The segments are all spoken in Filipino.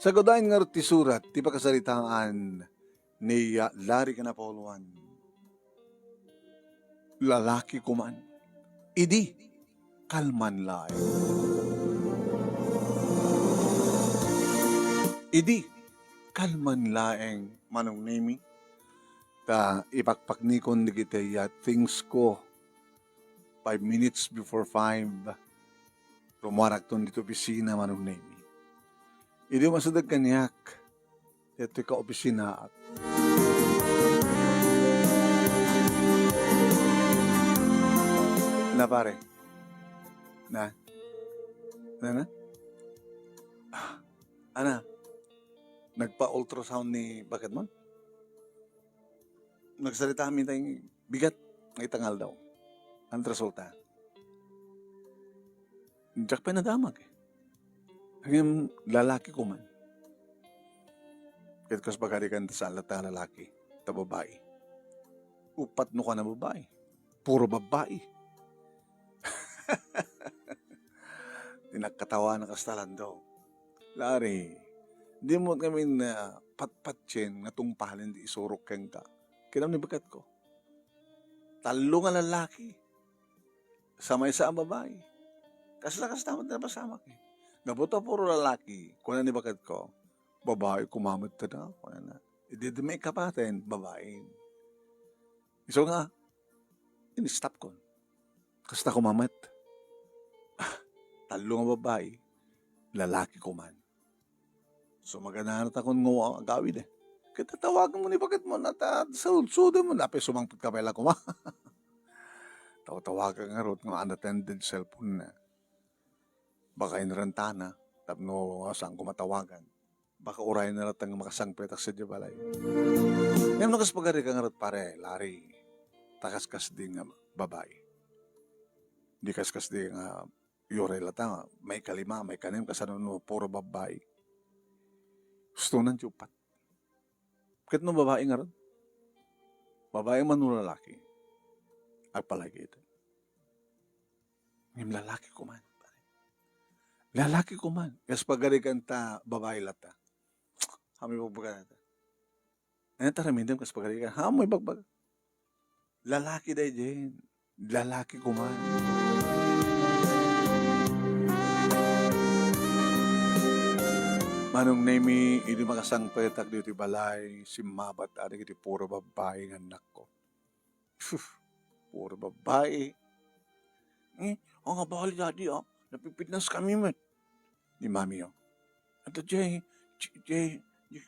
Sa godain nga ti surat, ti pakasaritaan ni Larry Canapoluan, lalaki kuman, idi kalman laeng. Idi kalman laeng manong nemi, ta ipakpaknikon di kita ya things ko 5 minutes before 5 rumarak ton dito opisina manong nemi. Idi masudag kanyak dito ka opisina at na pare na ana nagpa-ultrasound ni bakit man nagsalita kami tayong bigat ng itangal daw ang resulta. Diyak pa nadamag eh. Hanggang lalaki ko man. Kahit kas bagari ka sa alata lalaki, ta babae. Upat no ka na babae. Puro babae. Tinagkatawa na kastalan daw. Lari, di mo kami na patpatsin na tungpahalin di isurok kang ka. Kinam ni bakat ko. Talo nga lalaki. Samay sa ang babae. Kas tamat na pasama ka. Nabuto puro lalaki. Kung ni bakat ko, babae kumamit ka na. Kung na. Hindi may kapatin, babae. So nga, in-stop ko. Kasta kumamit. Talo nga babae, lalaki kuman. So maganahanat akong ngawa ang gawin eh. Kita tawagan mo ni bakit mo na sa udsudo mo na sumangpit ka pala kuma. Tawagan nga ron ng unattended cellphone na. Baka inrantana, tapno saan ko matawagan. Baka uray na ratang makasangpetak sa jabalay. Ngayon nakas pagari ka nga ron pare, lari. Takas-kas din nga babae. Di kas-kas din nga yore lata, may kalima, may kanim, kasano no, puro babae. Gusto nang tsupat. Bakit no babae nga ron? Babae man no lalaki. At palagi ito. Ngayon lalaki ko man. Lalaki ko man. Kas pagarikan ta babae lata. Hami pagbaga nata. Ano taramindam kas pagarikan? Hamoy bagbag. Lalaki day din. Lalaki ko man. Manong nemi, hindi makasang petak dito balay, simabat, ada kiti puro babae ng anak ko. Puro babae. Ang abali dadi, napipitnas kami met. Ni mami, Ato, Jay,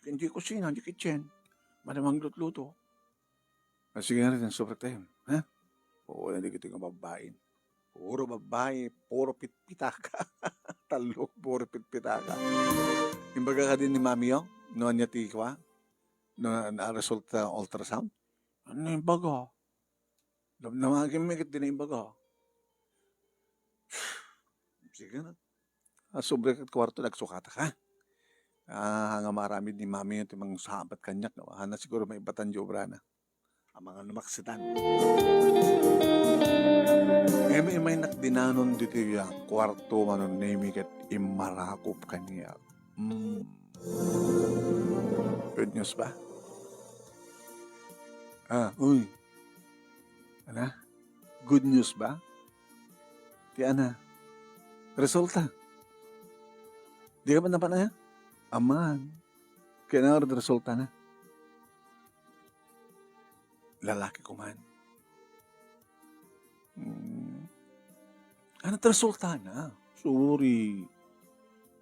hindi ko sina, hindi kitchen. Malamang luto. Sige nga rin, sobrang time. Ha? Oo, hindi kita nga babae. Puro babae, puro pitpitaka. Talo, puro pitpitaka. Imbaga ka din ni mami yung, noon niya tikwa, na-result na ultrasound. Ano yung baga? Namagin mo din na yung baga. Sige na. Sobre kwarto, nagsukata ka. Hanga marami ni mami yung timang sahabat kanyak. Hana siguro may ibatan di obra na. Ang mga lumaksitan. May nakdinanon dito yung kwarto manon nemi kat imarakop kaniya. Good news ba? Uy. Ana? Good news ba? Ti ana? Resulta? Di ka ba napan na? Aman. Kaya na resulta na. Lalaki ko man. Ano resulta na? Sorry.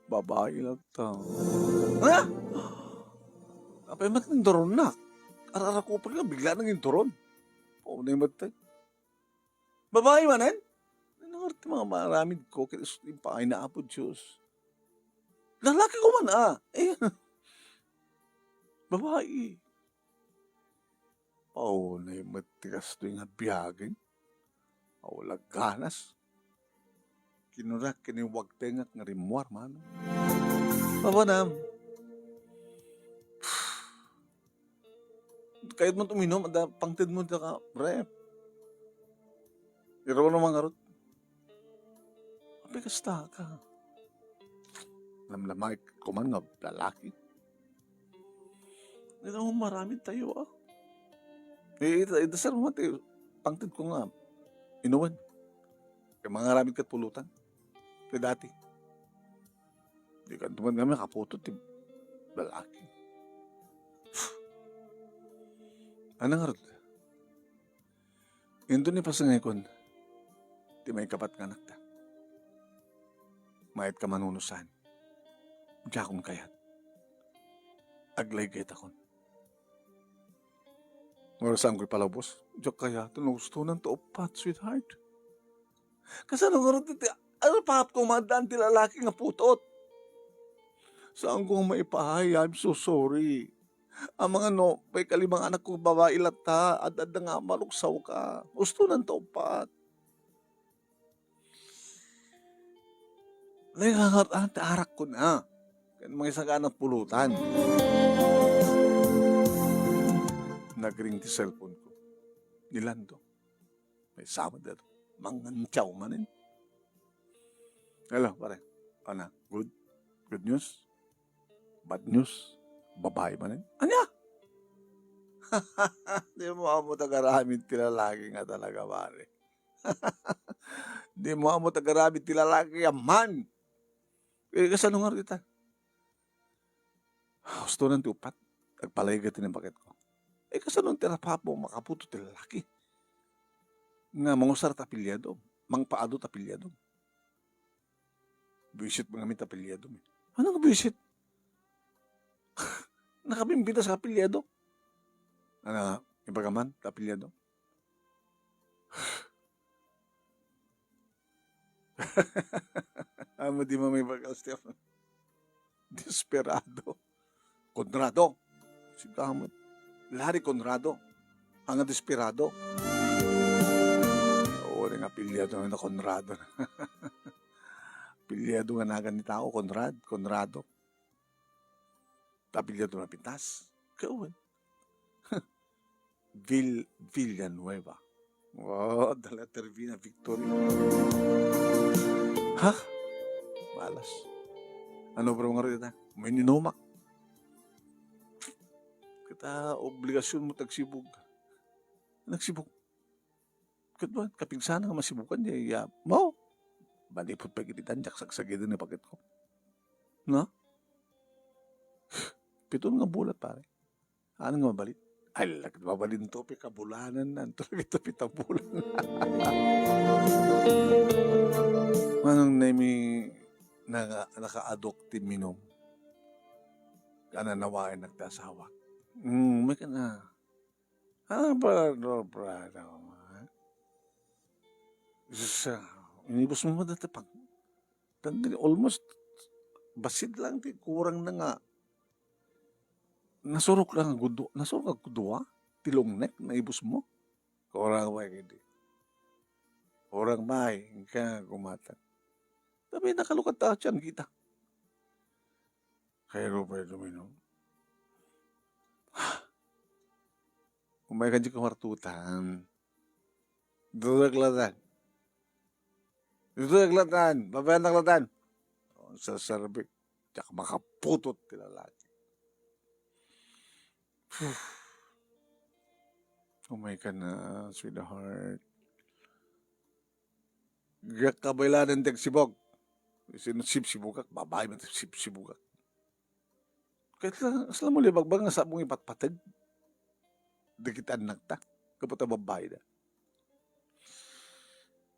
Babae lang ta. Ano? Apay mat ng doron na. Arara ko pa nga, bigla nang yung doron. Oo na yung matay. Babae manan? Nangarti mga maramid ko, kaya yung paay na apo Diyos. Lalaki ko man babae. Oo na yung matigas doon nga biyagin. Oo laganas. Kinurak kiniwag tengak nga rimuar man. Papanam. Kahit mo tuminom, pangtid mo ka, rep. Iraw naman nga ron. Apay kasta ka. Lamlamay ko man nga lalaki. Ito marami tayo Dasal mo tayo. Pangtid ko nga. Inuwan. Kaya mga maraming katpulutan. Kaya dati. Di ka tuman kami kaputot. Lalaki. Ano nga rin? Yung doon ipasangay ko. Di may kapat nga nakta. Mayat ka manunusan. Diya akong kayat. Aglay kayat akon. Marasaan ko'y palabos. Diya kaya, gusto ng taupat, sweetheart. Kasi ano nga rin, ano pahap ko madaan ti lalaki nga putot? Saan ko maipahay? I'm so sorry. Ang mga may kalimang anak ko babae lata, at nga maluksaw ka. Gusto ng taupat. Lahat arak ko na. Mga isang kanang pulutan. Nagring ti cellphone ko. Nilando. May sama dito. Mangantyaw manin. Hello, pare. Ano? Good? Good news? Bad news? Babae manin? Anya? Di mo amo tagaramid tilalaki nga talaga, pare. Di mo amo tagaramid tilalaki man. Kasano nga kita? Gusto ng tupat. Nagpalay ka ng paket ko. Kasano tinapapo makaputo ti lalaki? Nga mangusar tapilyado. Mangpaado tapilyado. Bisit mga may tapilyado. Ano nga bisit? Nakabimbita sa tapilyado. Ano, ibagaman, tapilyado. Amo di mo may bagal, Stefan. Desperado. Konrado. Si Kamot. Lari Konrado. Ang desperado. Oo, nga pilyado na Konrado. Pilyado nga nagan ni tao, Konrado. Tapilyado na pintas. Kauwan. Villanueva. Wow, dala Tervina Victoria. Ha? Malas. Ano bro nga rin na? May ninumak. Kita obligasyon mo tagsibog. Nagsibog. Kat ba? Kapigsana nga masibukan niya. Mo. Balipot pa gititan. Sagsagidin na pakit ko. No? Piton nga bulat pare. Ano nga mabalit? Ay, lagit mabalin to. Pikabulanan na. Ito pitabulan. Manong nami naka-adoptive minom. Kananawain nagtasawa. May ka na. Inibos mo madatapag. Almost, basid lang, kurang na nga. Nasurok lang ang gudo. Nasurok ang gudo, tilong neck, naibos mo. Kurang ba, hindi. Kurang ba, hindi ka kumatan. Sabi, nakalukat tayo siyan, kita. Kaya Robert Domino. Kung may kanji kamartutan, dudaglatan. Babayan naglatan. Sa sarbik, tsaka makaputot tilalaki. Umay ka na, sweetheart. Gak kabaylanan tag sibog. Sibugak, babae man sibugak. Kahit sila mo libagbag nga sa mong ipatpatag. Dikitaan nagta. Kapata babae na.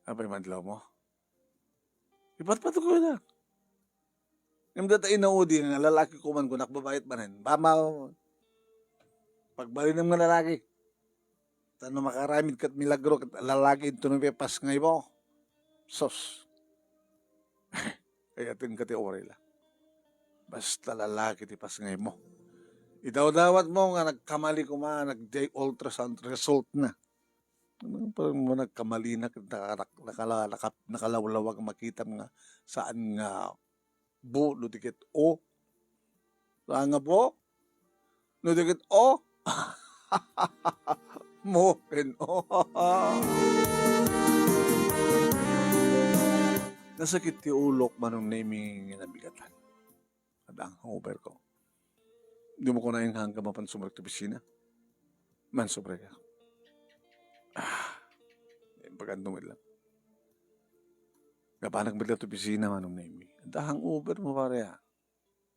Apay madlaw mo? Ipatpatag ko na. Yung data inaudi nga lalaki ko man kunak babayit manin. Bamaw. Pagbali ng mga lalaki. Tano makaramid kat milagro kat lalaki ito nung pepas ngay mo. Sos. Kaya ito yung katiori lang. Basta lalaki ti pas ngay mo. Idaw-dawat mo nga nagkamali ko nag-day ultrasound result na. Ano parang mo nagkamali na nakalawlawag makita nga saan nga bu ludikit o. Saan nga po? Ludikit o. Mo and o. Nasakit ti ulok manong naming nabigatan. Adang hangover ko. Di mo ko na yung hanggang mapan sumalik to pisina. Man sobre ka. Pagandong lang. Kapanak ba to pisina manong naimi? Adang hangover mo pare ha.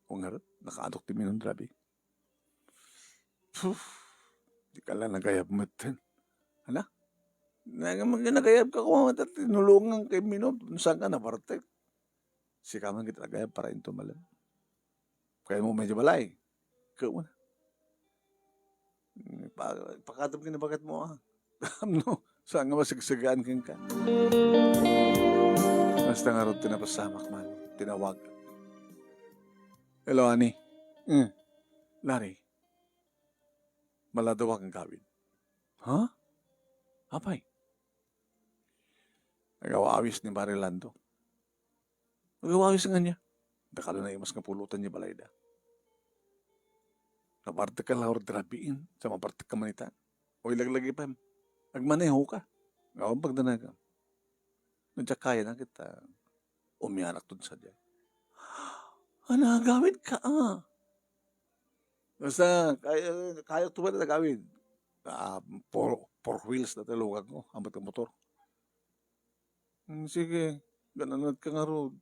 Kung harap, nakaadok ti minong drabi. Di ka lang nagayab mo din. Hala? Nagayab ka kung matat tinulungan kay Minom. Saan ka na parte? Sikaman kita nagayab para ito malam. Kaya mo medyo balay. Ikaw mo na. Pakadam kinabagat mo ah. No, saan nga masigsagaan ka? Basta nga rin tinapasamak man. Tinawag. Hello, Ani. Larry. Maladawag ang gawin. Ha? Apay? Nagawawis ni Marilando. Nagawawis nga niya. Dakalo na imas nga pulutan niya balay da. Naparte ka lang drabiin sa maparte ka manita. O ilaglagi pa. Agmaneho ka. Ngawang pagdanaga. Nandiyak kaya na kita. Umiyanak dun sa diyan. Ano, gawin ka ah. Basta, kaya ito ba na gawin? Four wheels na talugan ko. Ambat ang motor. Sige. Gananad ka nga ro.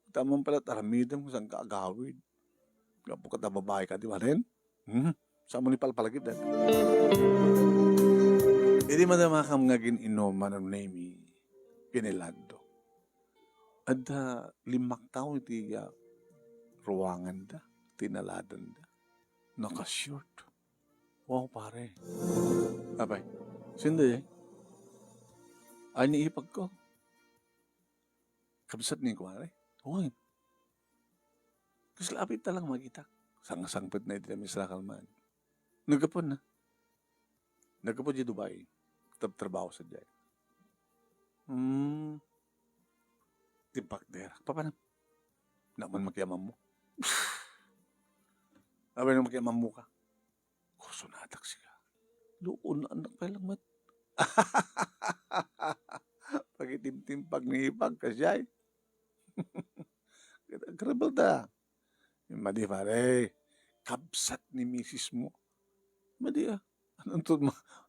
Tamang pala, taramidam kung saan ka agawin. Gapo ka na babae ka, di ba rin? Saan mo ni palpalagid na? Hindi madama kam nga gininuman ng name kinilando. At limak tao iti ruwangan da, tinaladan da. Nakashort. Wow, pare. Abay, sindi eh. Ay, niipag ko. Kabisat ni ko, pare. Huwag. Kasi lapit talang magita. Sang-sangpit na iti namin sa kalman. Nagapon na. Nagapon di Dubai. Trabaho sa diyan. Timpak der. Papanam. Naman makiamam mo. Abay na makiamam mo ka. Kurso natak siya. Luon na anak pa lang mat. Pagitim-timpag ni ipag kasyay. Krabal da. Madi pare. Kabsat ni misis mo. Madi ah. Anong to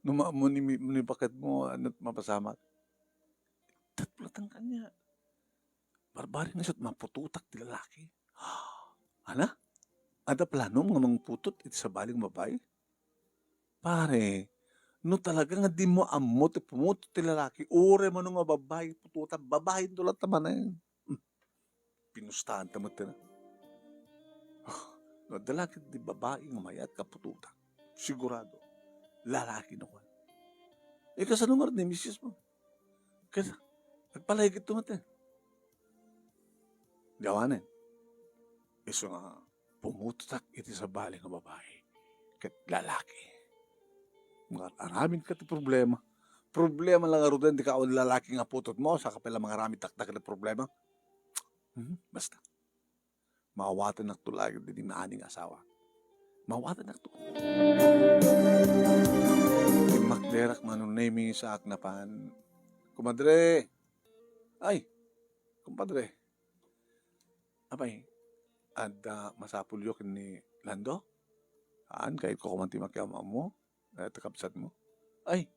mo ni bakit mo ano't mapasamak? Tatplatan ka niya. Barbari na siya't mapututak ti lalaki. Ana? Ada plano nga mang putot iti sa baling babae? Pare, no talaga nga di mo amo ti pumutot ti lalaki, ure mo nga babae pututan, babae doon lang taman na yun. Pinustahan tamot na. No, dalaki di babae nga mayat kapututan. Sigurado. Lalaki na kwan. Kasi numero ni misis mo. Kasi, nagpalayagit tumatin. Gawanin. Iso nga, pumutak iti sa bali ng babae. Kat lalaki. Mga araming ka ti problema. Problema lang nga rin, di ka ang lalaki nga putot mo, sa kapila mga araming taktak na problema. Basta. Mawatan na tulad din maaning asawa. Mawatan na to. Makderak manong naming sa aknapan. Kumadre. Ay, kumpadre. Apay, ada masapulyo ni Lando? Haan, kahit ko kumanti makiamam mo, takapsat mo. Ay,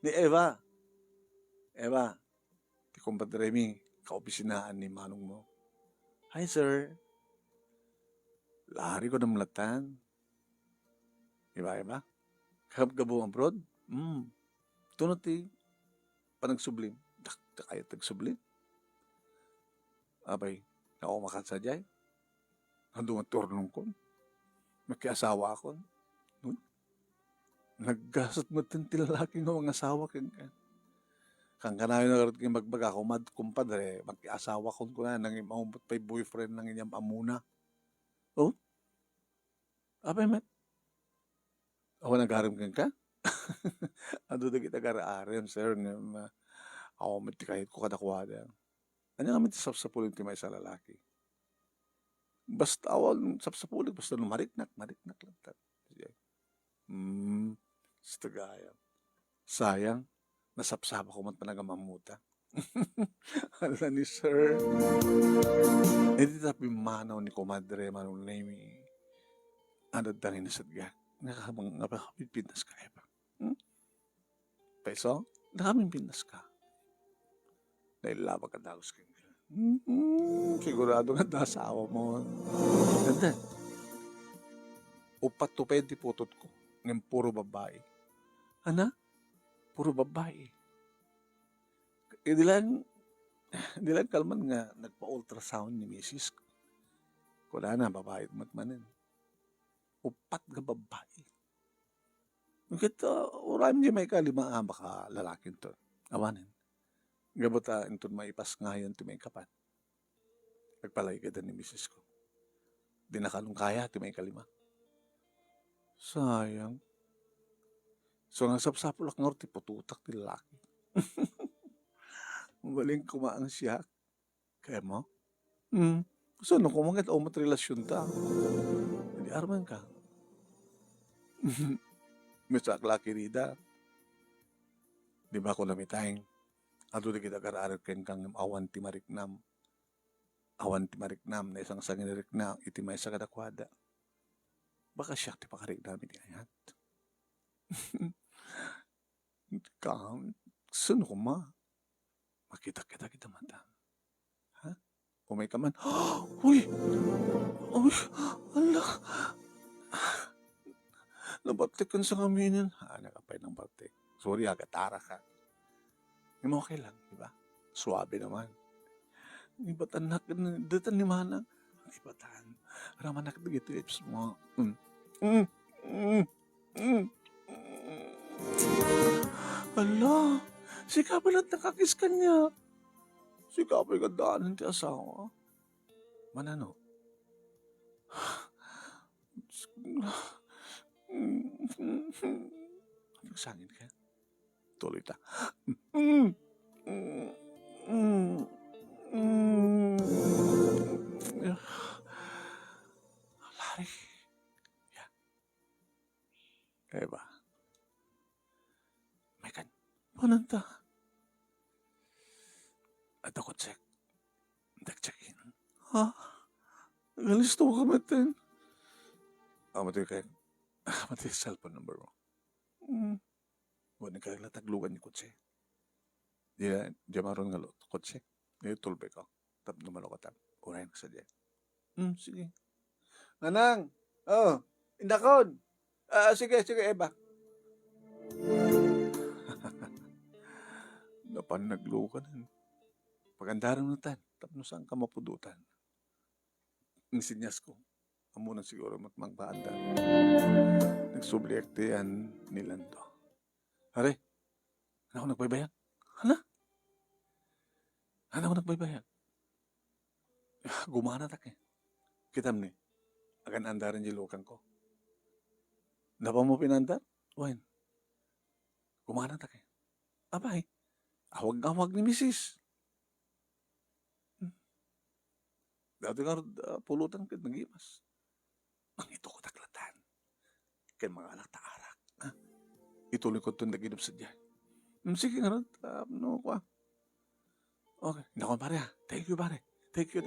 ni Eva. Eva, ti kumpadre mi, kaopisinaan ni manong mo. Hi, sir. Lari ko na mulatan. Iba, Eva? Gabo ang abroad? Tunot ti panagsublim. Kaya tagsublim. Abay, ako makasadyay. Handungan turnong ko. Makiasawa ako. Naggasat mo ti lalaki nga mga asawa kang kang kanayon na karoon kang magbaga ko kumpadre, makiasawa ko na nang maumot pa'y boyfriend ng inyong amuna. Oh? Abay, met. Ako nag-aram ka? Ado na kita gara-aram, sir. Ako mati kahit ko kadakwada. Ano nga mati sapsapulit ti may sa lalaki? Basta awal sapsapulit, basta mariknak lang. Sagaya. Sayang, nasapsapa ko man panagamamuta. Hala ni sir. Eh di tapi manaw ni komadre manong name ano dali na sadya. Nakahabang napakapit pinas ka eba. Hmm? Peso? Nakaming pinas ka. Dahil labag ka dagos ka. Sigurado nga da asawa mo. Ganda. Upat to 20 putot ko. Ngayon puro babae. Ana? Puro babae. Eh, di lang kalman nga nagpa-ultrasound ni Mrs. Wala na, babae matmanin. Upat nga babae. Kita, uram niya may kalima baka lalaking to. Awanin. Gabata, ito maipas nga yan ti may kapat. Nagpalay ka ni Mrs. ko. Di nakalong kaya ti may kalima. Sayang. So, nga sapsapulak nga ti pututak ti lalaki. Magaling kumaang siya. Kaya mo? So, no, kumangat o matrelasyon ta. Hindi arman ka. Mr. Laki Rida. Di ba ako namitayang? Ato di kita kararar kang awan ti mariknam. Awan ti mariknam na isang sangin riknam iti may sa kadakwada. Baka siya ti pakariknam iti ayat. Sino ko ma? Makita kita mata. Ha? Umay ka man. Uy! Uy! Allah! Nabatik kan sa kaminin. Nakapay ng batik. Sorry, agatara ka. Hindi mo okay lang, di ba? Suwabe naman. Ibatan na, datan ni Manang. Ibatan. Ramanak na gito ips mo. Ala, si kapalat nakakis ka niya. Si kapay gandaan ti asawa. Manano? Nagsangin ka? Tuloy ta. Lari. Yan. Kaya ba? May kan. Pananta. At ako check. Nag-check-in. Ha? Nagalisto ko kamatin. Mati kayo. Mati cellphone number mo. Wala kayo lataglugan ni kotse. Di maroon nga lot. Kotse. Ngayon tulbe ko. Tap numalo ko tap. Urayan ka sa diyan. Sige. Manang! Oh, indakon! Sige, Eba. Napan naglukan. Pagandaran mo tan. Tapno saan ka mapudutan. Ang sinyas ko. Amo na siguro magpaanda. Nagsubliekte yan nilando. Hare, ano ako nagbaybayan? Hala? Ano ako nagbaybayan? Gumana tak eh. Kitam ni. Akan andaran jilukan ko. Napa mo pinandar? Wain. Gumana tak eh. Abay. Awag-awag ni Mrs. Dati nga pulutan ka nag-imas. Ang ito ko taklatan. Kaya mga anak taarak. Ituloy ko ito nag-inap sa diyan. Sige nga rin. No, kwa. Okay. Naku, pare ha. Thank you, pare. Thank you.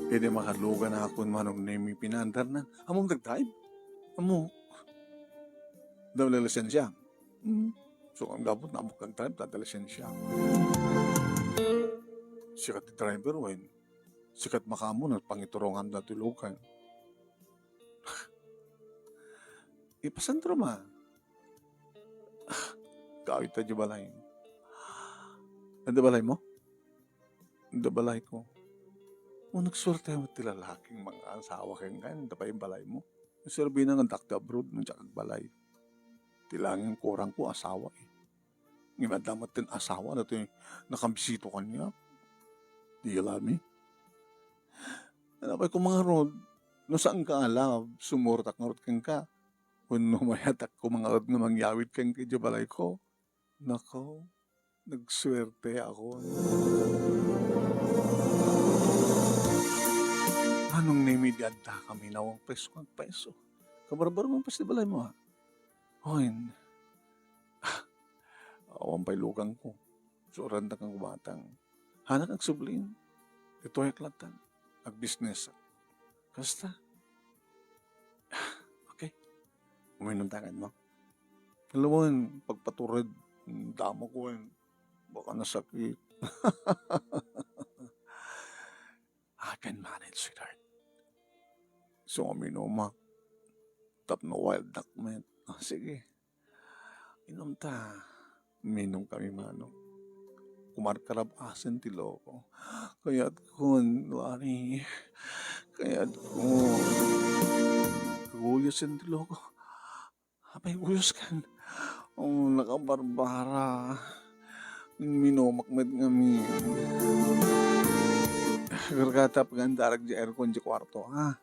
Hindi makalugan na ako manong name pinandar na. Among nag-time. Amo. Dawala lisensya. So, ang dapat na amok nag-time, dadala lisensya. Sikat ni driver, wain. Sikat makamo na pangiturongan na tulukan. Ipasantro ma. Kawit na di balay. Ano balay mo? Ano balay ko? O nagsurte mo tilalaking mga asawa kang ganyan, pa yung balay mo. Yung survey na nga dakta abroad, nung tsakag balay. Tilangin kurang ko asawa eh. Ngimadamat din asawa na ito yung nakambisito kanya. Di alami. Napay ko mga rod, no saan ka alab, sumurtak nga rod kang ka. Kung mayatak ko mga rod nga mangyawid kang kaya balay ko. Nako, nagswerte ako. Anong nimidyada kami nawang peso. Kabarbar mong festival mo ha. Hoy, awan pa'y lugang ko. Suran kang batang. Hanak ang sublin. Ito ay klatan. Ag business. Kasta. Okay. Uminom tangan mo. Alam mo yun, pagpaturad, damo ko yun. Baka nasakit. I can manage, sweetheart. So, uminom tap na wild duck, man. Sige. Inom ta. Minom kami, manong. Kumarkarab asin ti loko. Kaya't kun, Lani. Kaya't kun. Kaguyos yan ti loko. Apay guyos kan. Oh, nakabarbara. Minomakmed ngami. Karkata pagandarag di aircon di kwarto, ha?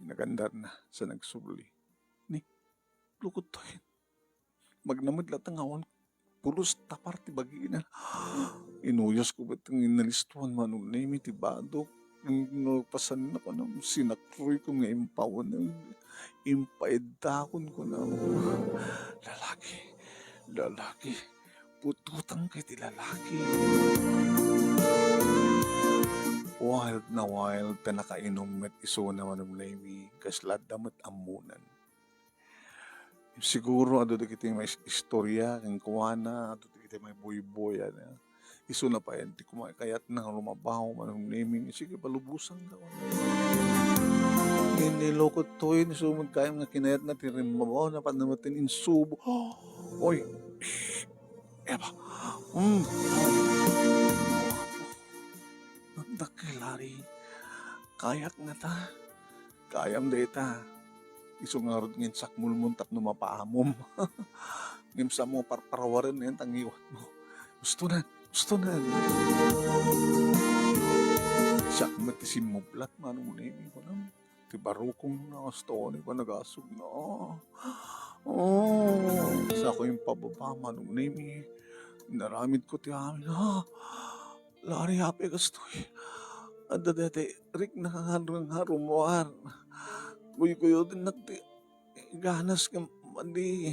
Nagandar na sa nagsubli. Ni, lukot to yun. Magnamad latang awan. Pulos tapar ti bagi na. Inuyos ko ba't ang inalistuan manong na imi ti badok. Pasan na ko na sinakroy ko nga impawan na impaedakon ko na. Lalaki. Pututang kay ti lalaki. Wild na wild ta nakainom met iso naman ng laymi kaslat damat amunan. Siguro ado kita may istorya kang kuwana, ado kita may boy-boy na. Iso na pa yan, ti kumakayat na lumabaho man ng laymi. Sige, palubusan ka. Nilokot to yun, sumod kayo nga kinayat na tirimbabaw na panamatin insubo. Oy! Eba! Nagdakilari. Kayak na ta. Kayam data. Iso nga rod ngin sakmulmon tapno mapaamom. Ngimsa mo parparawaran yan tangiwat mo. Gusto na. Siya matisim mo plat manong nini ko na. Ti barukong na gusto ni pa nagasog na. Sa ko yung pababa manong nini. Naramid ko ti amin. Lari hape gusto ada dete rik nakaharang harumwar. Kuyo din nagti ganas ka mandi.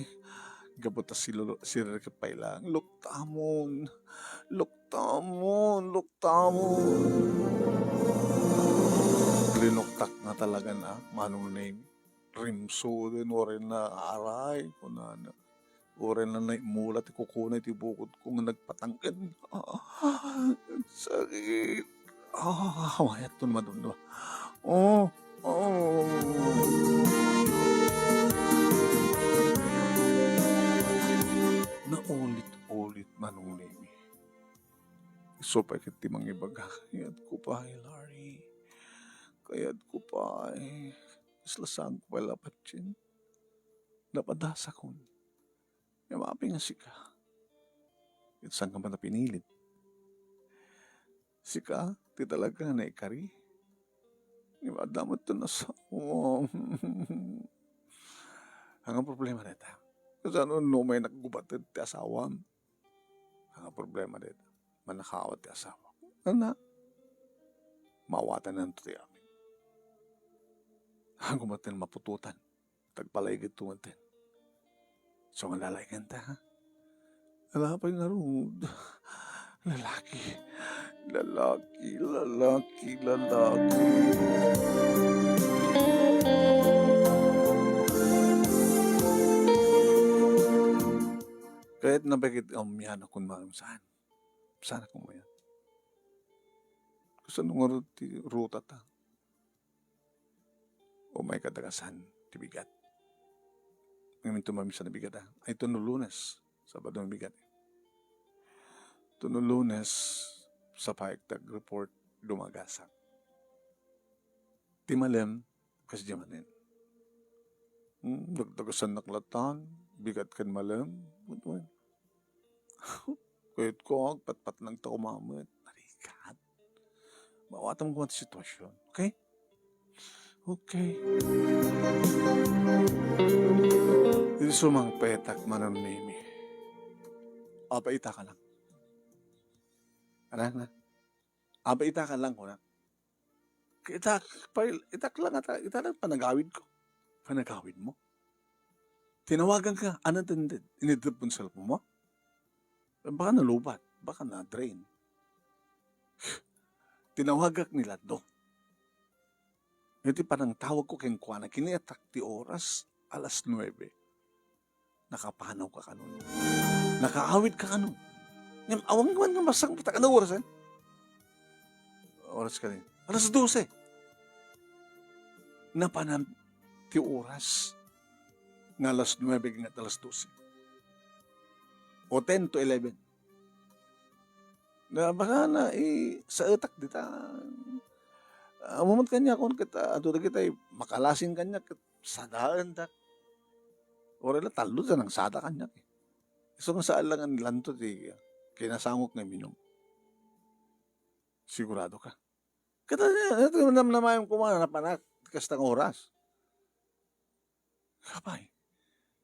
Gabutas si Rekapay lang. Luktamon. Linuktak na talaga na. Manong name. Rimso din. Orin na aray. Kunana. Orin na naimulat. Kukunay. Tibukod ko nga nagpatangkad. Sakit. Mayat to naman doon. Na ulit manong nemi. So pa kiti mga ibaga. Kayat ko pa Larry. Kayat ko pa islasang ko pala patsin. Napadasa ko. Yamapi nga sika. Saan ka ba na pinilit? Sika, ti talaga na ikari. Imadamot to na sa... Ang problema nito. Kasi ano, may naggubatid ti asawam. Ang problema nito. Manakawat ti asawa. Ano? Mawatan na ito ti amin. Ang gumatin mapututan. Tagpalaygit tumatin. So, ang lalaikan ta, ha? Alapay nga rood. Lalaki. Kahit nabagit yan akong marang saan. Saan akong mayan. Gusto nung ruta ta. O may kadagasan, tibigat. Ngayon tumami sa nabigat ha. Ay ito no Lunes. Sabado ng bigat. Ito no Lunes, sa paiktag report, dumagasak. Timalem, kasi di manin. Dagdagasan naklatan, bigat kan malem. Butuan. Kahit ko, patpat lang ta kumamit. Narikat. Mawatan mo kung sitwasyon. Okay? Hindi sumang petak manang nimi. Apaita ka lang. Anak na. Apaita ka lang ko na. Itak lang panagawid ko. Panagawid mo. Tinawagan ka, unattended. Inidrop mo sa cellphone mo. Baka nalubat, baka na-drain. Tinawagak nila do. Iti parang tawag ko keng kuwana, kiniatak ti oras, alas 9. Nakapanaw ka kanon. Nakaawid ka kanon. Ngam, awang naman nga masang kita ka na oras, eh? Oras ka rin. Alas 12. Napanam ti oras. Nga alas 9 nga alas 12. O 10 to 11. Na baka na sa utak dita. Umumot kanya kung kita, ato na kita makalasin kanya sadaan da. Orala talo sa nang sada kanya. So nga saan lang ang lanto ti kinasangok na minom. Sigurado ka. Kata niya, namayang kumana na panak, kastang oras. Kapay.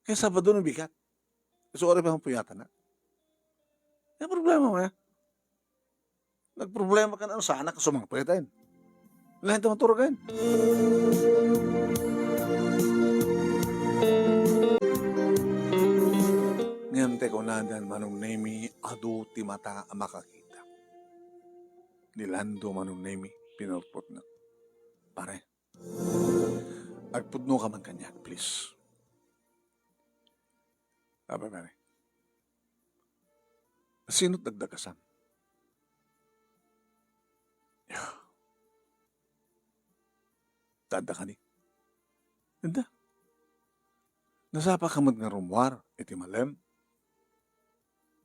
Kaya Sabado ng bigat. So, oras pa ang puyatan na. Yung problema mo ya. Nagproblema ka na sa anak, sumang puyatan. Lahat na maturagan. Ngayon, teko nadan, manong nemi, adu ti mata makakita. Nilando manong nemi, pinulpot na. Pare, agpudno ka man kanya, please. Aba, pare. Sino't nagdagasan? Tanda ka ni. Tanda. Nasapa ka man nga rumwar, iti malem.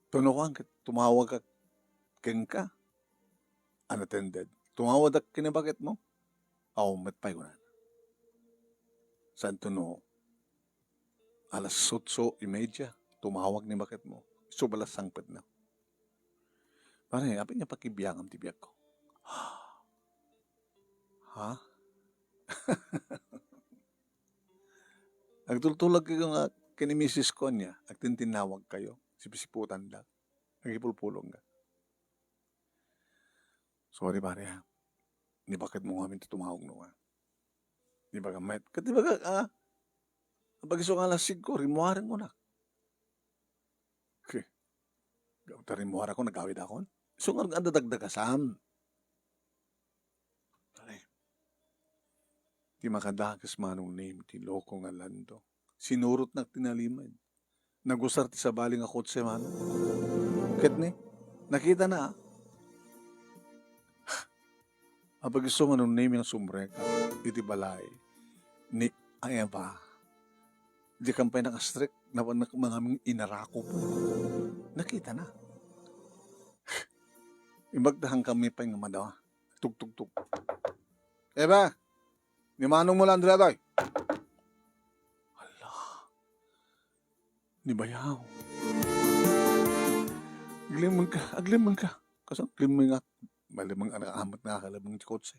Tunukan ka, tumawag ka, keng ka. Unattended. Tumawag ka kinabakit mo. Ako, matpay ko na. Saan tuno? Alas 8:30, tumawag ni bakit mo. Subalas sangpet na. Pare, apin niya pakibiyangam ti biyak ko. Ha? Agtultulag kayo nga kini Mrs. Konya, agtintinawag kayo, sipisiputan lang, agipulpulong ka. Sorry pare ha, ni bakit mo kami tumawag no ha? Di ba gamit? Di ba ka, pag-iso nga lasig ko, rimuharin mo na. Okay. Gawta rimuhar ako, nagawid ako. So nga dadagdagasam. Ti makadagas manong name ti loko nga lando. Sinurot na tinaliman. Nagusar ti sabali nga kotse man. Ket ni, nakita na Apag iso manong name ng sumreka, iti balay, ni Ayaba. Di kampay nakastrik, na mga inarako po. Nakita na. Imbagdahang kami pa yung madawa. Tug-tug-tug. Eba! Ni manong mo lang dila doy. Hala. Ni bayaw. Aglimang ka. Kasi aglimang nga. Malimang anak-amat na kalabang kotse.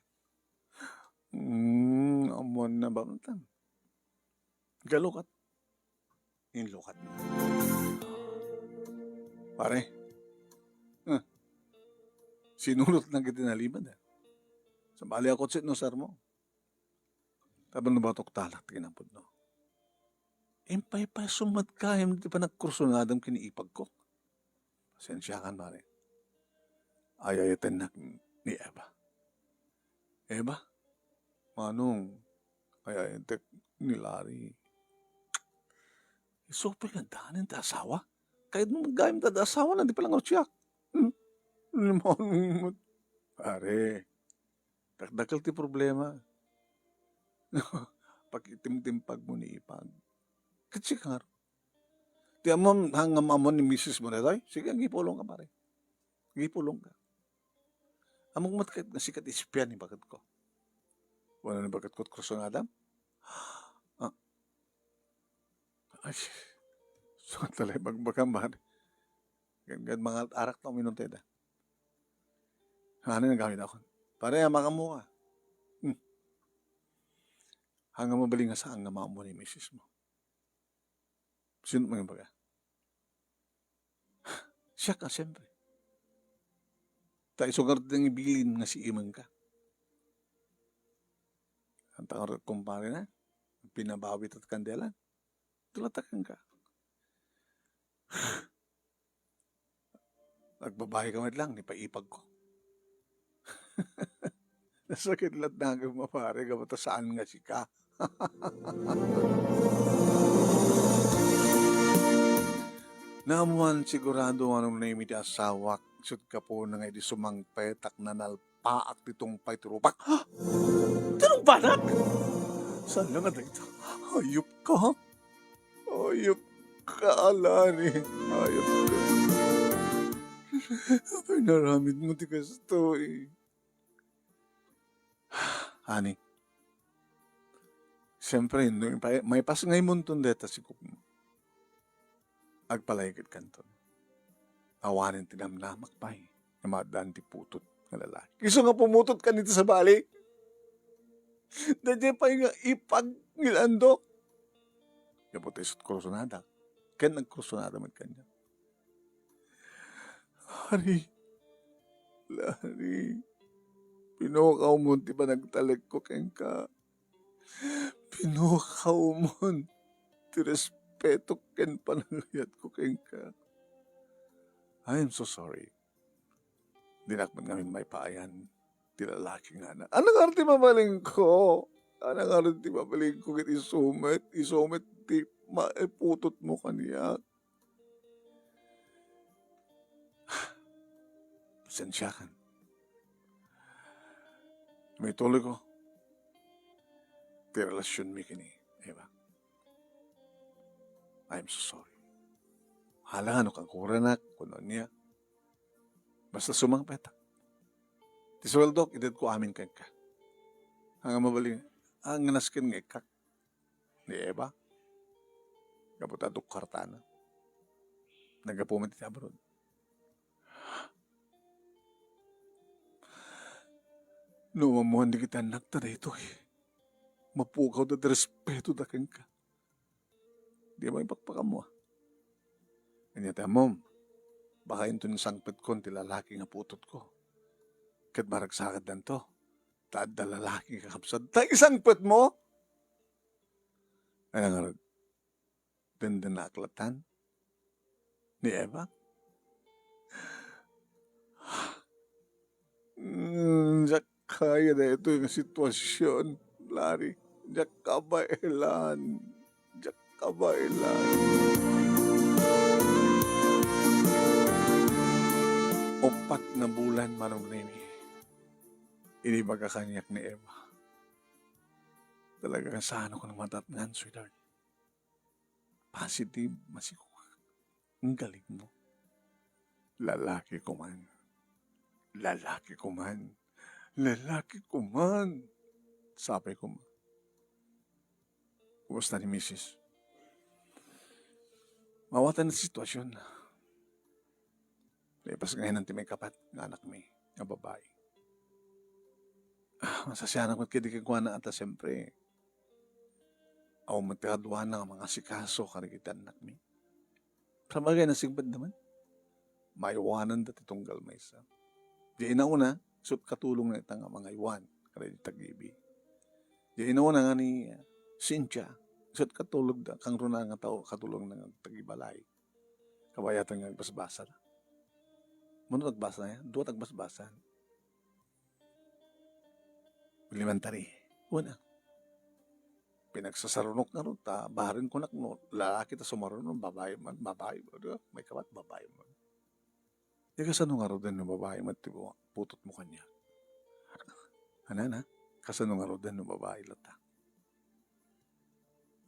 Amon na ba? Galukat. Inlukat na. Pare. Sinulot na kitinaliban na. Sa bali ako kotse no sar mo. Tabang nabatok talak, tinapod no. Impay-pay sumad ka, hindi pa nagkurso nga adam kiniipag ko. Pasensya kan, pare. Ayayatin na ni Eva. Eva? Manong? Ayayatin ni Larry. Isopay nga dahanin ta asawa? Kahit mo magayam ta asawa na, di palang siyak. Pare, dakdakal ti problema. Pag-itim-timpag mo ni Ipag. Katsikar. Di amon hangam amon ni Mrs. mo na tayo. Sige, gipulong ka pare. Gipulong ka. Among matkat na sikat ispyan ni bakat ko. Wala na bakat ko at kurso ng Adam? Ay, so talay magbakamban. Gagad mga arak na minunted. Ano yung gamit ako? Pare, amaka mo ka. Hanggang mabaling nga saan nga mo ni misis mo. Sino mo yung baga? Siya ka, siyempre. Tayo sugar ng ibilin nga si Imang ka. Ang tangar kumpare na, pinabawit at kandelan. Tulatakan ka. Nagbabahay ka man lang, nipaipag ko. Nasakit lahat na hanggang mapare, gamata saan nga si ka. Naman sigurado anong naimiti asawak, sud ka po na nga di sumangpetak na nalpaak ditong paiturupak. Ha? Tanong banak? Saan lang nga dito? Hayop ka? Hayop ka, Alani. Hayop ka. Pinaramid mo ti kasto eh. Ani, siyempre, may pas ngay muntong deta si Kup mo. Agpalaykit kanton. Awanin tinamnamak pa eh. Na madaan ti putot ng lalaki. Iso nga pumutot ka nito sa bali. Dadya pa yung ipag ngilando. Kapot isot kursunada. Ken nagkursunada man kanya. Hari. Pinukaw mo ti ba nagtalag ko ken ka. Pinukaw mo ti respeto ken panagayat ko ken ka. I am so sorry. Dinakman ngamin may paayan. Ti lalaki nga na. Anong arti mabaling ko? Anong arti mabaling ko kit isumet? Isumet ti maiputot mo kaniya. Pasensya kan. May tuloy ko. Ti relasyon mi kini. Eva. I am so sorry. Hala ano kang kuranak, kuno niya. Basta sumangpetak. Ti sweldo, idad ko amin kay ka. Ang mabaling, ang naskin ng ikak. Ni Eva. Kaputadok kartana. Nagapumit ti abroad. No, mamuhan di kita nakta na ito eh. Mapukaw na respeto da kang ka. Di mo ipagpakam mo. Kanya mom, baka ito ng sangpit ko, ti lalaki nga putot ko. Kat maragsakad dan to. Taad da lalaki kakapsad. Ta isang pet mo? Ay nga, ganda na aklatan ni Eva. Diyak kaya na ito yung sitwasyon, Larry. Diyak kabailan. Diyak kabailan. Opat na bulan manong nini. Inibaga kanyak ni Eva. Talagang saan ako ng matatngan, sweetheart. Positive, masiko ka. Ang galing mo. Lalaki ko man. Lalaki ko man. Lalaki ko man. Sabi ko man. Kumusta ni Mrs.? Mawatan na sitwasyon. Lepas ngayon ang timay kapat ng anak may nga babae. Masasyanan ko't kidikikuha na ata siyempre. Ako magtikadwa na mga sikaso karikitan anak may. Sa bagay na sigbad naman. Maiwanan dati itong galmaysa. Di inauna, sut katulong na itang mga iwan. Kaya tagibi. Di inauna nga ni Cynthia. Sut katulog da. Kang runa nga tao katulong na tagibalay. Kabayatan nga agbasbasa na. Muna tagbasa na yan. Dua tagbasbasan. Elementary. Una. Pinagsasarunok na ron. Baharin ko nakno. Lalaki ta sumarunok. Babae man. Babae man. May kapat. Babae man. Di ka sano nga ron din ng babae man. Putot mo kanya. Ana. Kasano nga ron din ng babae lata.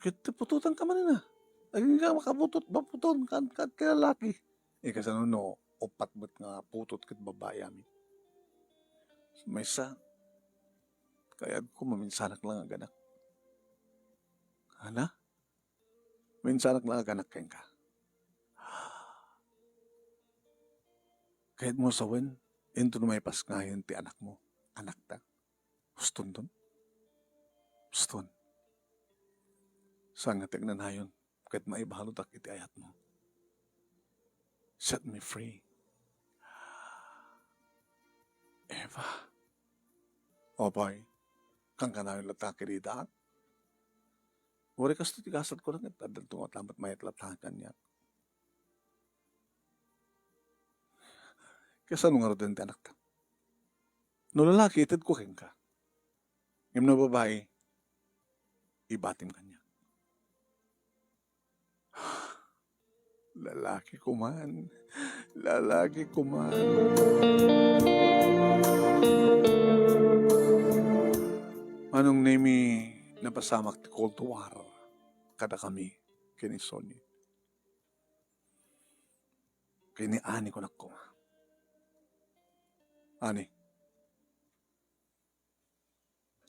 Kaya pututan ka man na. Lagi ka makaputot. Maputon. Kan lalaki. Kasano no. Upat ba't nga putot kit babae amin. May sa. Kaya ko maminsanak lang ang ganak. Ana? Minsanak lang ang ganak kayong ka. Kahit mo sawin, ito na may pas ngayon ti anak mo. Anak ta. Guston doon. Guston. Saan nga tignan na yun? Kahit maibahalot ak iti ayat mo. Set me free. Eva. O boy, kang kanayon lata kirita. Uri kas to tigasat ko lang at adal tungot lambat mayat latakan niya. Kesa nung araw din ti anak ta. No lalaki, itad ko ken ka. Ngam na babae, ibatim kanya. Lalaki ko man. Lalaki ko man. Anong name napasamak ti Cold War kada kami kini Sonny. Kini ani ko nako. Ani.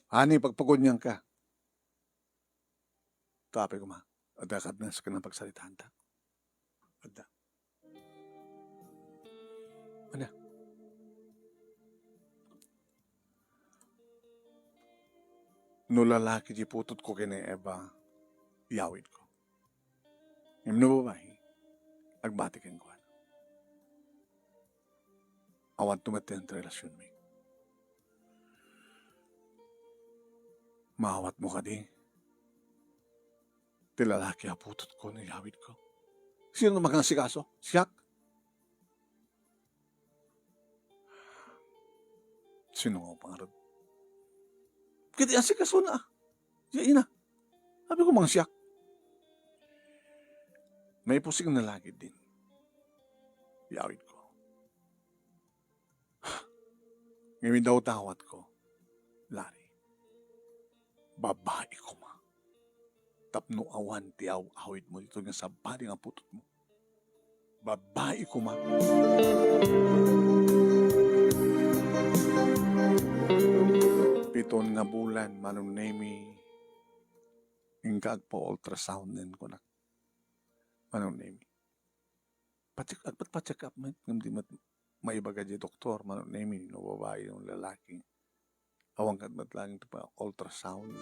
Ani pagpagod niyan ka. Tapi ko ma. Ada kad na sa kanang pagsalitaan ta. Ada. Ano? No lalaki di putot ko kini Eva, yawid ko. Ngam na babae, agbatikin ko. I want to maintain the relasyon mo. Maawat mo ka di. Ti lalaki aputot ko, niyawid ko. Sino naman kang sikaso? Siyak? Sino nga pangarap? Kiti ang sikaso na. Siya ina. Sabi ko mga siyak. May pusing na lagi din. Yawid ko. Ngayon daw tawat ko. Lari. Babae ko ma. Tapno awan ti awid mo dito nga sa bali nga putot mo. Babae ko ma. Piton nga bulan manong nemi ingkag po ultrasound din ko na. Manong nemi. Pacheck up man hindi maibaga di doktor manong nemi no babae yung lalaki. Awang kadmat lang ito pa ultrasound.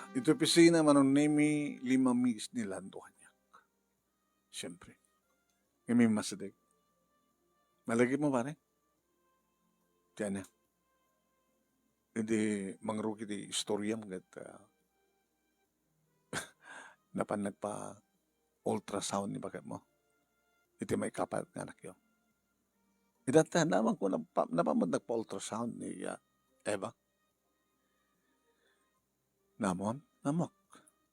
Ito pisina manong nemi 5 mils nila doon niya. Siyempre. Kami masadig. Malagi mo ba rin? Diyan na. Hindi mangrugi di istorya mga napan nagpa ultrasound ni bakit mo. Iti may kapat nga anak yun. Idata naman ko napamad nagpa-ultrasound ni Eva. Namok.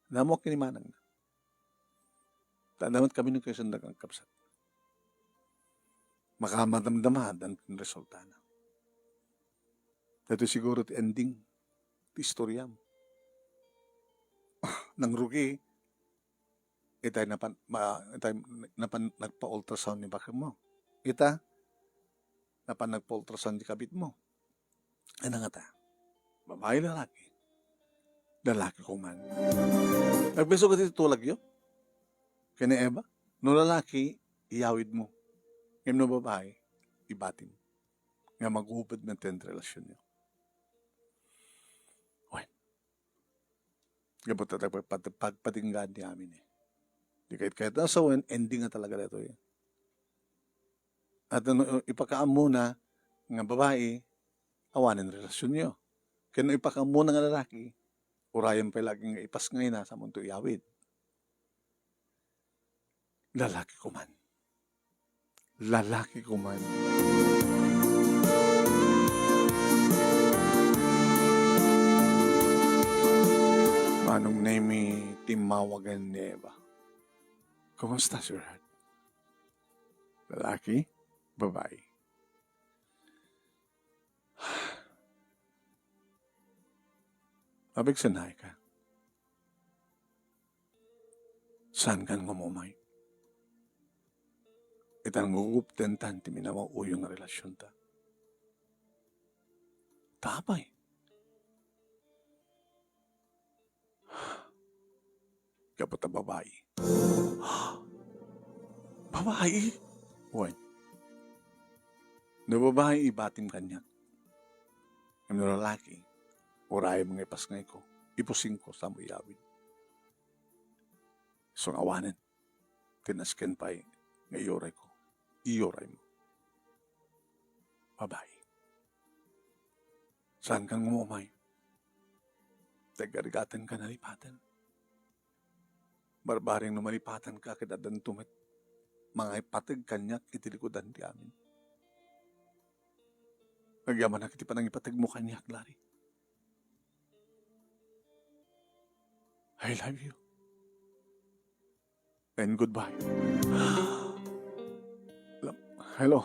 Namok kini manang na. Tanaman kami ng kasundag ang kapsat. Makamadamdamad ang resulta na. Ito siguro ti ending ti istorya mo. Nang rugi, itay nagpa-ultrasound ni bakit mo. Ita, nagpa-ultrasound ni kabit mo. Ano nga ta? Babae lalaki. Lalaki ko man. Nagbeso ka dito tulag yun? Kaya ni Eva? No lalaki, iyawid mo. Ngayon no babae, ibatin. Nga mag-upad ng relasyon niyo. Gabot na pagpatinggan di amin eh. Di kahit nasa ending na talaga dito eh. At ipakaam muna nga babae, awanin relasyon niyo. Kaya ipakaam muna nga lalaki, urayan pa laging ipas ngayon na sa mundo iawid. Lalaki ko man. Lalaki ko man. Manong name timawagan ni Eva. Kumusta, sweetheart? Lalaki? Babae? Abig sanay ka. Saan kan ngumumay? Itang ngugupten tanti minawa uyong nga relasyon ta. Tapay. Kapot na babae. Babae? Uwan. Na babae ibatim kanya. Ang lalaki, uray mga ipas ngay ko, ipusing ko sa muyawid. So awanan, tinasken pa'y nga iyoray ko. Iyoray mo. Babae. Saan kang ngumumay? tagarigatan ka nalipatan. Barbaring numalipatan ka kidadan tumit. Mga ipatag kanyak itilikudan ti amin. Nagyaman na kiti panang ipatag mo kanyak, Lari. I love you. And goodbye. Hello.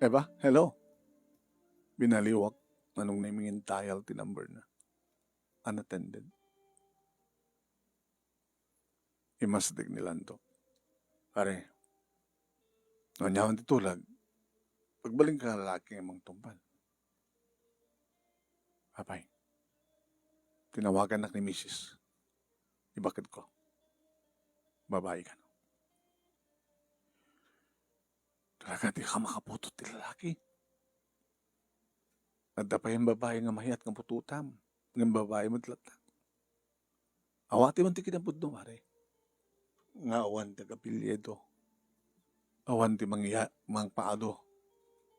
Eva, hello. Binaliwak anong namingin dial ti number na. Unattended. Imasdig nilan to. Pare, nanyawan ti tulag, pagbaling ka lalaki ng mga tumpal. Apay, tinawagan na ni Mrs. Ibakit ko. Babae ka na. Talaga di ka makaputot ti lalaki. Nadda pa yung babae nga mahiyat ng pututam. Ng babae mo tilatang. Awati man ti kinapudno, pare. Nga awan ti kapilyedo. Awan ti mang paado.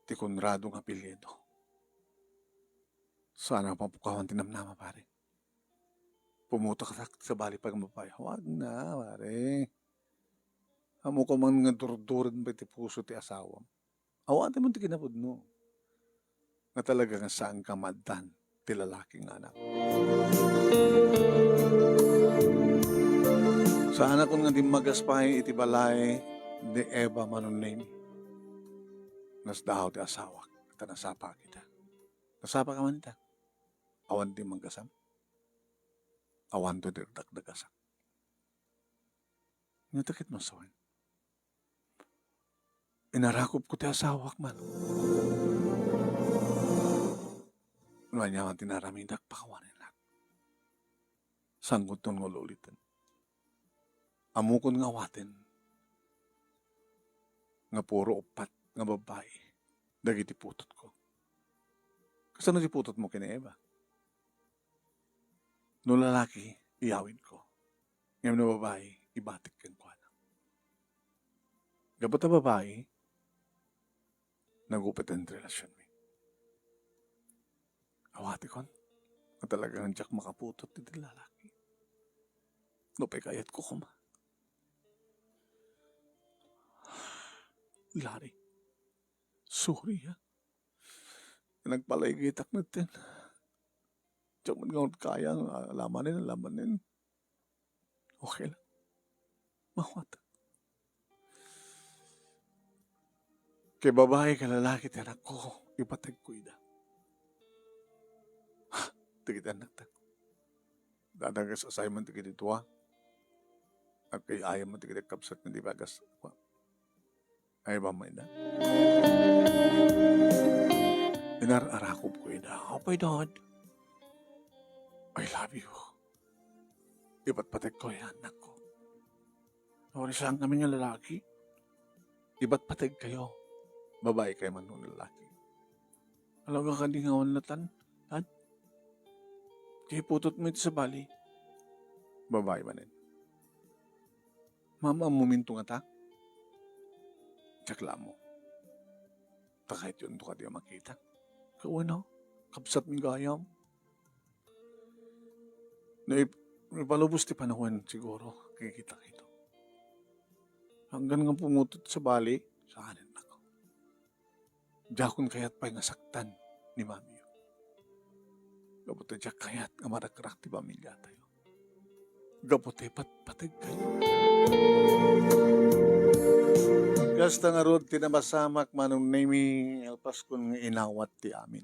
Ti Conrado nga pilyedo. Sana papukawan ti namnama, pare. Pumuta ka sa bali pag mapay. Huwag na, pare. Amo ko man nga durdurin ba ti puso ti asawam. Awati man ti kinapudno. Nga talaga nga saan ka madan ti lalaking anak. Sa anak ko nga di magaspay iti balay di Eva manunay. Nasdahaw ti asawak. Ita nasapa kita. Nasapa ka man ita. Awan di manggasam. Awan to dagdagasak. Natakit mo sawan. Inarakop ko ti asawak man. Nanya man tinaramidak pakawanin lang. Sanggot nun ngulitin. Amukon nga watin. Nga puro upat nga babae. Dagiti putot ko. Kasano di putot mo kina Eva? No lalaki, iyawin ko. Ngayon na babae, ibatik kang kuwana. Gabot na babae, nagupit ang relasyon mo. Awati kon, na talagang diyak makaputot dito lalaki. No pekayat ko kuma. Lari, sorry ha. Nagpalaygitak natin. Diyak man nga kaya, alamanin. Okay lang. Mawata. Kay babae ka lalaki tanak ko, ipatag ko ida. Tigitan natin. Dadagas assignment tigit ito ha. At kay ayaw mo tigit kapsat na di bagas. Ay ba mo ida? Inarakop ko ida. Apay dad. I love you. Iba't patag ko yan, anak ko. Nawari saan kami ng lalaki. Iba't patag kayo. Babae kayo man ng lalaki. Alaga ka di nga wanlatan, Dad. Kaya putot mo ito sa bali. Babae man din. Mama, muminto nga ta. Tsakla mo. Takahit yun to ka di makita. Kawan na, kapsat ng gayam. Ipalubos ti panahon siguro, kikita ito. Hanggang nga pumutot sa bali, sa kanin ako. Diyakon kaya't pa'y nasaktan ni mami yun. Gabuti diyak kaya't nga marakrak ti pamilya tayo. Gabuti patag kayo. Kasta nga rod, tinamasamak manong nami alpas kong inawat ti amin.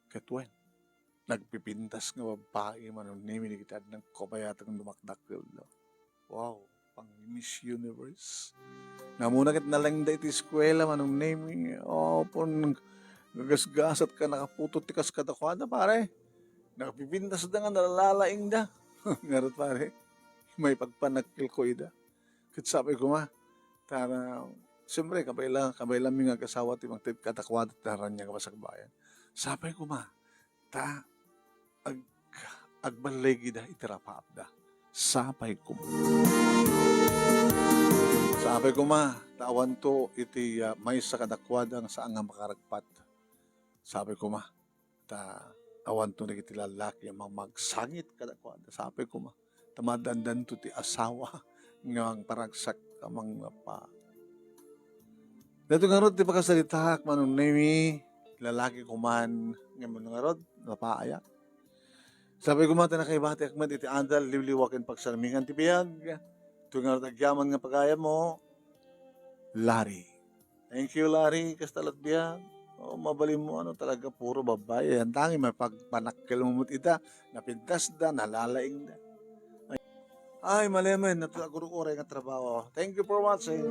Katwen. Nagpipintas nga babae manong nami ni kita ng kabayatang dumakdakil. Wow, pang Miss Universe. Namuna kit nalang da iti eskwela manong nami. Oh, pon gagasgasat ka nakaputot ti kaskadakwada pare. Nakapipintas da nga nalalaing da. Ngarot pare, may pagpanakil ko ida. Kit sabi ko ma, tara, siyempre kabaylang mi nga kasawa ti magtid katakwada taran niya kapasakbayan. Sabi ko ma, agbalay gida itirapaap da. Sapay ko ma, tawan to iti may sa kadakwada nga saan nga makaragpat. Sabi ko ma, Awan to nagiti lalaki ang magsangit kada ko. Sabi ko tamadandan to ti asawa nga paragsak kamang pa. Dato nga rod ti pagkasalita manong nemi lalaki ko man nga nga rod napaaya. Sabi ko mata na kay bati akman iti andal liwliwakin pagsalamingan ti biyag. Ito nga rod agyaman nga pagaya mo. Larry. Thank you Larry kastalat biyag. Oh, mabalim mo talaga puro babae. Ang tangi may pagpanakkel mo ita, napintas da, nalalaing da. Ay, maliman, nataguro ko rin ang trabaho. Thank you for watching.